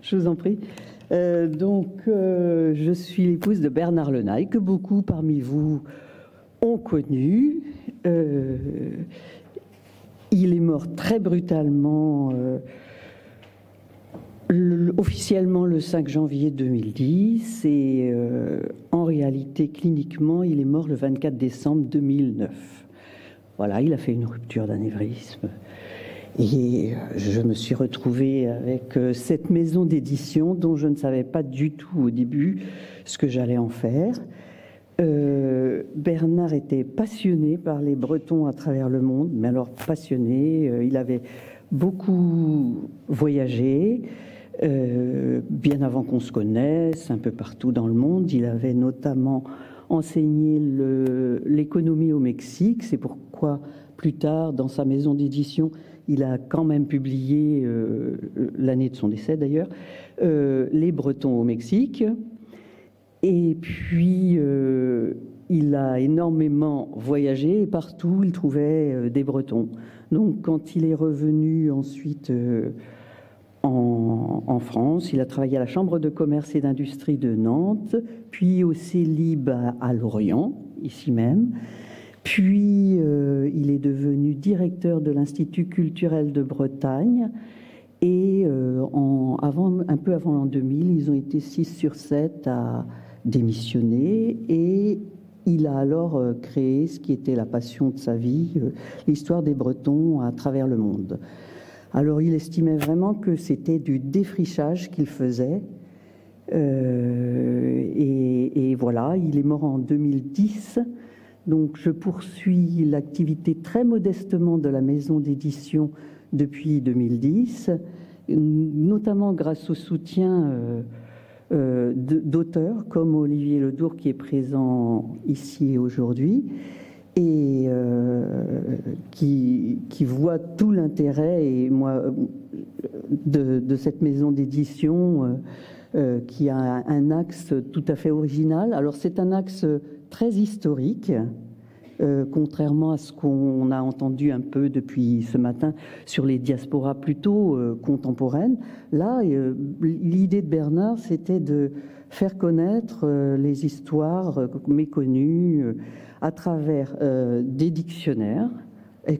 Je vous en prie. Je suis l'épouse de Bernard Lenaille, que beaucoup parmi vous ont connu. Il est mort très brutalement, officiellement le 5 janvier 2010, et en réalité, cliniquement, il est mort le 24 décembre 2009. Voilà, il a fait une rupture d'anévrisme. Et je me suis retrouvée avec cette maison d'édition dont je ne savais pas du tout au début ce que j'allais en faire. Bernard était passionné par les Bretons à travers le monde, mais alors passionné. Il avait beaucoup voyagé, bien avant qu'on se connaisse, un peu partout dans le monde. Il avait notamment enseigné l'économie au Mexique. C'est pourquoi plus tard, dans sa maison d'édition, il a quand même publié, l'année de son décès d'ailleurs, Les Bretons au Mexique. Et puis, il a énormément voyagé et partout, il trouvait des Bretons. Donc, quand il est revenu ensuite en France, il a travaillé à la Chambre de commerce et d'industrie de Nantes, puis au Célib à Lorient, ici même. Puis, il est devenu directeur de l'Institut culturel de Bretagne. Et un peu avant l'an 2000, ils ont été 6 sur 7 à démissionner. Et il a alors créé ce qui était la passion de sa vie, l'histoire des Bretons à travers le monde. Alors, il estimait vraiment que c'était du défrichage qu'il faisait. Et voilà, il est mort en 2010. Donc, je poursuis l'activité très modestement de la maison d'édition depuis 2010, notamment grâce au soutien d'auteurs comme Olivier Ledour, qui est présent ici aujourd'hui, et qui voit tout l'intérêt et moi de cette maison d'édition qui a un axe tout à fait original. Alors, c'est un axe très historique, contrairement à ce qu'on a entendu un peu depuis ce matin sur les diasporas plutôt contemporaines. Là, l'idée de Bernard, c'était de faire connaître les histoires méconnues à travers des dictionnaires, et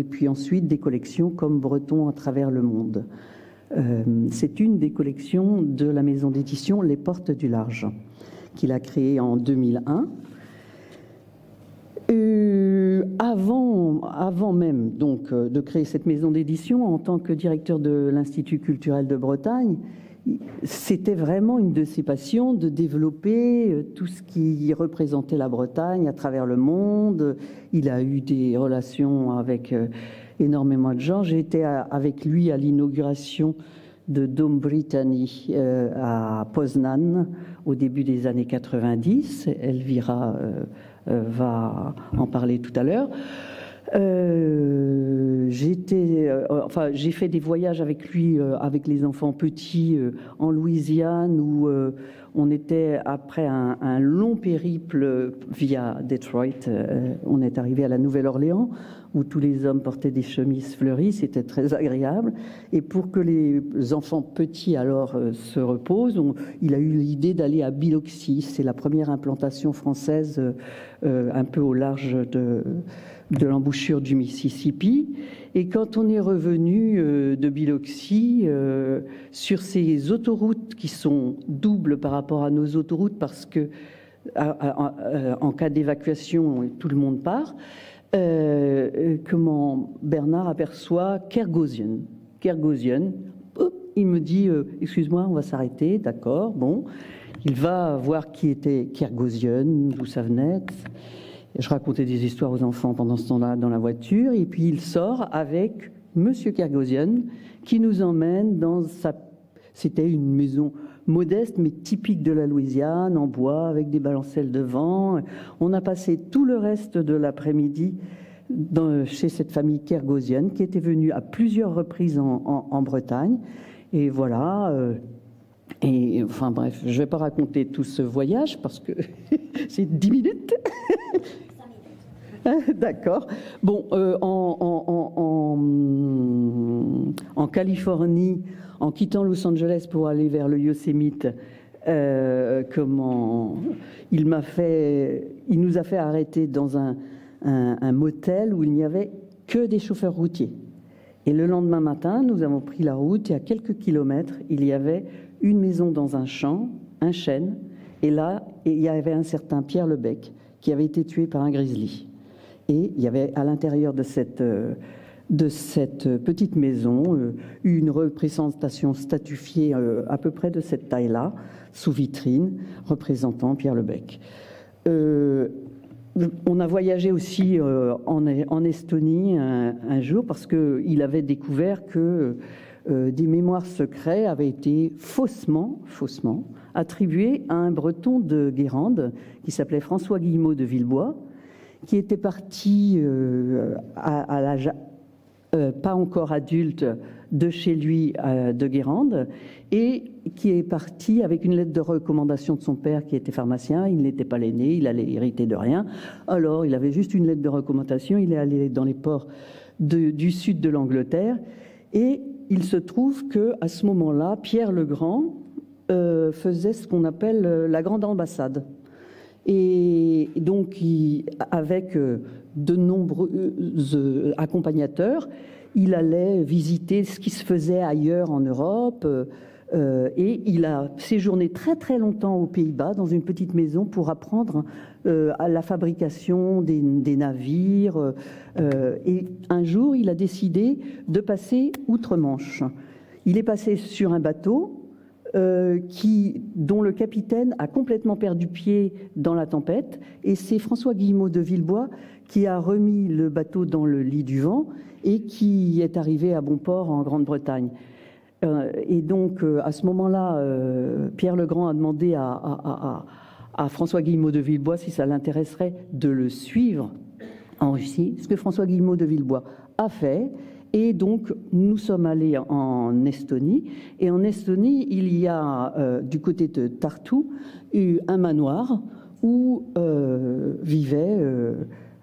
puis ensuite des collections comme Breton à travers le monde. C'est une des collections de la maison d'édition Les Portes du Large, qu'il a créée en 2001. Avant même donc de créer cette maison d'édition, en tant que directeur de l'Institut culturel de Bretagne, c'était vraiment une de ses passions de développer tout ce qui représentait la Bretagne à travers le monde. Il a eu des relations avec énormément de gens. J'ai été avec lui à l'inauguration de Dom Britannia à Poznan au début des années 90. Elvira va en parler tout à l'heure. J'ai fait des voyages avec lui, avec les enfants petits, en Louisiane, où on était, après un long périple via Detroit, on est arrivé à la Nouvelle-Orléans, où tous les hommes portaient des chemises fleuries. C'était très agréable. Et pour que les enfants petits alors se reposent, il a eu l'idée d'aller à Biloxi. C'est la première implantation française un peu au large de l'embouchure du Mississippi. Et quand on est revenu de Biloxi, sur ces autoroutes qui sont doubles par rapport à nos autoroutes, parce que en cas d'évacuation, tout le monde part, comment Bernard aperçoit Kergozien. Il me dit excuse-moi, on va s'arrêter, d'accord, bon. Il va voir qui était Kergozien, d'où ça venait. Je racontais des histoires aux enfants pendant ce temps-là dans la voiture, et puis il sort avec Monsieur Kergozien qui nous emmène dans c'était une maison modeste mais typique de la Louisiane, en bois, avec des balancelles devant. On a passé tout le reste de l'après-midi chez cette famille Kergozien qui était venue à plusieurs reprises en Bretagne. Et voilà. Et enfin bref, je ne vais pas raconter tout ce voyage parce que c'est 10 minutes. D'accord. Bon, en Californie, en quittant Los Angeles pour aller vers le Yosemite, il nous a fait arrêter dans un motel où il n'y avait que des chauffeurs routiers. Et le lendemain matin, nous avons pris la route et à quelques kilomètres, il y avait une maison dans un champ, un chêne, et là, il y avait un certain Pierre Lebec qui avait été tué par un grizzly. Et il y avait à l'intérieur de cette petite maison une représentation statufiée à peu près de cette taille-là, sous vitrine, représentant Pierre Lebec. On a voyagé aussi en Estonie un jour parce qu'il avait découvert que des mémoires secrets avaient été faussement attribués à un breton de Guérande qui s'appelait François Guillemot de Villebois, qui était parti à l'âge pas encore adulte de chez lui de Guérande et qui est parti avec une lettre de recommandation de son père qui était pharmacien. Il n'était pas l'aîné, il allait hériter de rien. Alors il avait juste une lettre de recommandation, il est allé dans les ports du sud de l'Angleterre et il se trouve qu'à ce moment-là, Pierre le Grand faisait ce qu'on appelle la grande ambassade. Et donc, avec de nombreux accompagnateurs, il allait visiter ce qui se faisait ailleurs en Europe et il a séjourné très très longtemps aux Pays-Bas dans une petite maison pour apprendre à la fabrication des navires. Et un jour, il a décidé de passer outre-Manche. Il est passé sur un bateau dont le capitaine a complètement perdu pied dans la tempête. Et c'est François Guillemot de Villebois qui a remis le bateau dans le lit du vent et qui est arrivé à bon port en Grande-Bretagne. Et donc, à ce moment-là, Pierre le Grand a demandé à François Guillemot de Villebois si ça l'intéresserait de le suivre en Russie, ce que François Guillemot de Villebois a fait. Et donc, nous sommes allés en Estonie. Et en Estonie, il y a, du côté de Tartu, un manoir où vivait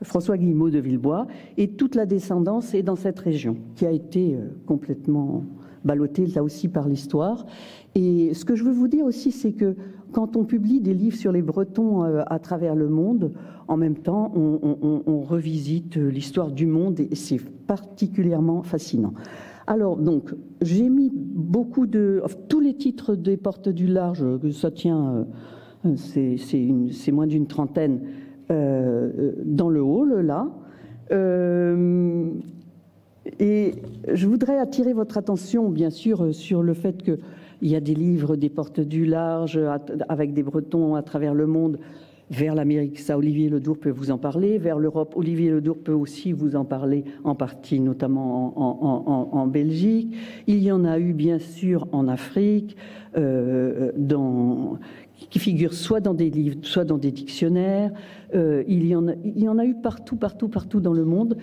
François Guillemot de Villebois. Et toute la descendance est dans cette région, qui a été complètement ballottée, là aussi, par l'histoire. Et ce que je veux vous dire aussi, c'est que quand on publie des livres sur les Bretons à travers le monde, en même temps, on revisite l'histoire du monde et c'est particulièrement fascinant. Alors, donc, j'ai mis tous les titres des Portes du Large, ça tient, c'est moins d'une trentaine, dans le hall, là. Et je voudrais attirer votre attention, bien sûr, sur le fait qu'il y a des livres des Portes du Large avec des Bretons à travers le monde. Vers l'Amérique, ça, Olivier Ledour peut vous en parler. Vers l'Europe, Olivier Ledour peut aussi vous en parler, en partie, notamment en Belgique. Il y en a eu, bien sûr, en Afrique, qui figurent soit dans des livres, soit dans des dictionnaires. Il y en a eu partout dans le monde.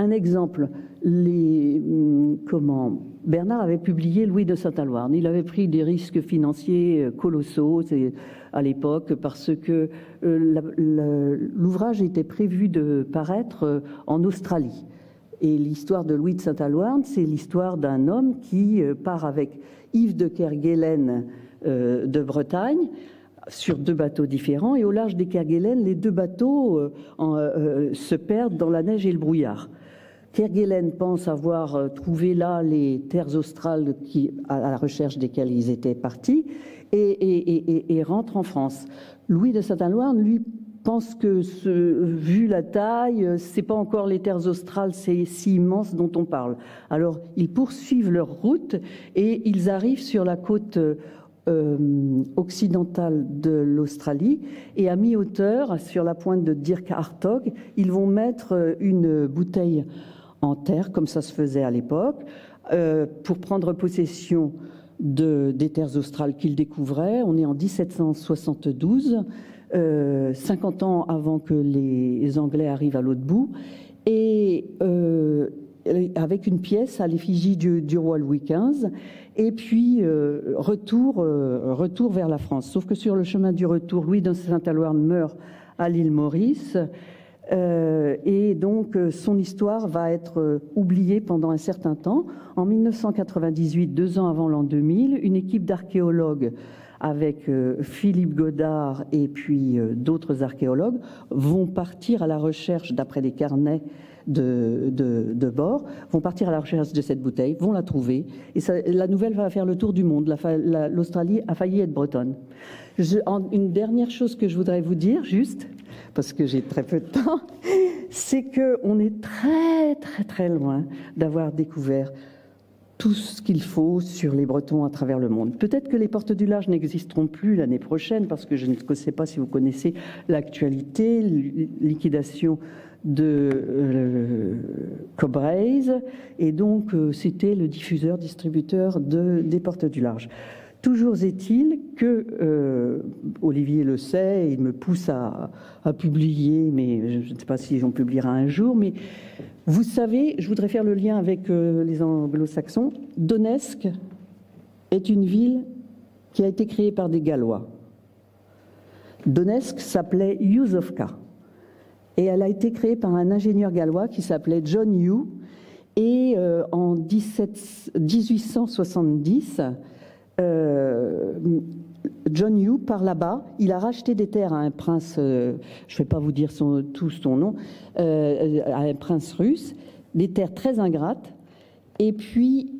Un exemple, Bernard avait publié Louis de Saint-Allouarn. Il avait pris des risques financiers colossaux à l'époque parce que l'ouvrage était prévu de paraître en Australie. Et l'histoire de Louis de Saint-Allouarn, c'est l'histoire d'un homme qui part avec Yves de Kerguelen de Bretagne sur 2 bateaux différents. Et au large des Kerguelen, les 2 bateaux se perdent dans la neige et le brouillard. Kerguelen pense avoir trouvé là les terres australes à la recherche desquelles ils étaient partis et rentre en France. Louis de Saint-Allouarn, lui, pense que, vu la taille, c'est pas encore les terres australes, c'est si immense dont on parle. Alors, ils poursuivent leur route et ils arrivent sur la côte occidentale de l'Australie et à mi-hauteur, sur la pointe de Dirk Hartog, ils vont mettre une bouteille en terre, comme ça se faisait à l'époque, pour prendre possession des terres australes qu'ils découvraient. On est en 1772, 50 ans avant que les Anglais arrivent à l'autre bout, et avec une pièce à l'effigie du roi Louis XV, et puis retour vers la France. Sauf que sur le chemin du retour, Louis de Saint-Allouarn meurt à l'île Maurice. Et donc, son histoire va être oubliée pendant un certain temps. En 1998, 2 ans avant l'an 2000, une équipe d'archéologues avec Philippe Godard et puis d'autres archéologues vont partir à la recherche, d'après des carnets de bord, vont partir à la recherche de cette bouteille, vont la trouver. Et ça, la nouvelle va faire le tour du monde. L'Australie a failli être bretonne. Une dernière chose que je voudrais vous dire, juste, parce que j'ai très peu de temps, c'est qu'on est très très très loin d'avoir découvert tout ce qu'il faut sur les Bretons à travers le monde. Peut-être que les portes du large n'existeront plus l'année prochaine, parce que je ne sais pas si vous connaissez l'actualité, liquidation de Cobraise, et donc c'était le diffuseur-distributeur des portes du large. Toujours est-il que, Olivier le sait, il me pousse à publier, mais je ne sais pas si on publiera un jour, mais vous savez, je voudrais faire le lien avec les anglo-saxons. Donetsk est une ville qui a été créée par des Gallois. Donetsk s'appelait Yuzovka, et elle a été créée par un ingénieur gallois qui s'appelait John Hugh, et en 1870, John Hugh, par là-bas, il a racheté des terres à un prince, je ne vais pas vous dire tout son nom, à un prince russe, des terres très ingrates, et puis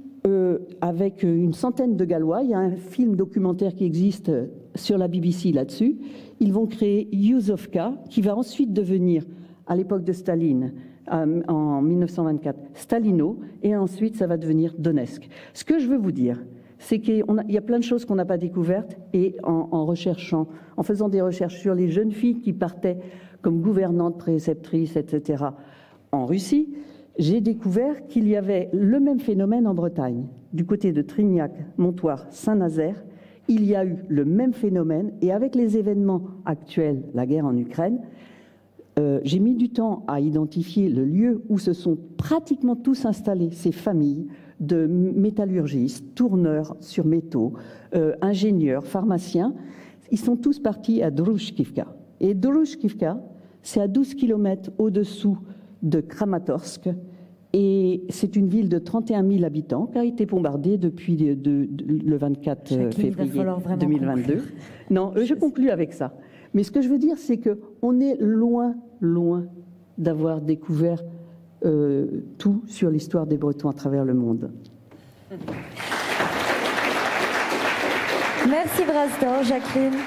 avec une centaine de Gallois, il y a un film documentaire qui existe sur la BBC là-dessus, ils vont créer Yuzovka, qui va ensuite devenir, à l'époque de Staline, en 1924, Stalino, et ensuite ça va devenir Donetsk. Ce que je veux vous dire, c'est qu'il y a plein de choses qu'on n'a pas découvertes, et en recherchant, en faisant des recherches sur les jeunes filles qui partaient comme gouvernantes, préceptrices, etc., en Russie, j'ai découvert qu'il y avait le même phénomène en Bretagne. Du côté de Trignac, Montoire, Saint-Nazaire, il y a eu le même phénomène, et avec les événements actuels, la guerre en Ukraine, j'ai mis du temps à identifier le lieu où se sont pratiquement tous installés ces familles de métallurgistes, tourneurs sur métaux, ingénieurs, pharmaciens. Ils sont tous partis à Drushkivka. Et Drushkivka, c'est à 12 km au-dessous de Kramatorsk. Et c'est une ville de 31 000 habitants qui a été bombardée depuis le 24 février 2022. Conclure. Non, je conclue avec ça. Mais ce que je veux dire, c'est qu'on est loin, loin d'avoir découvert tout sur l'histoire des Bretons à travers le monde. Merci Brasdor, Jacqueline.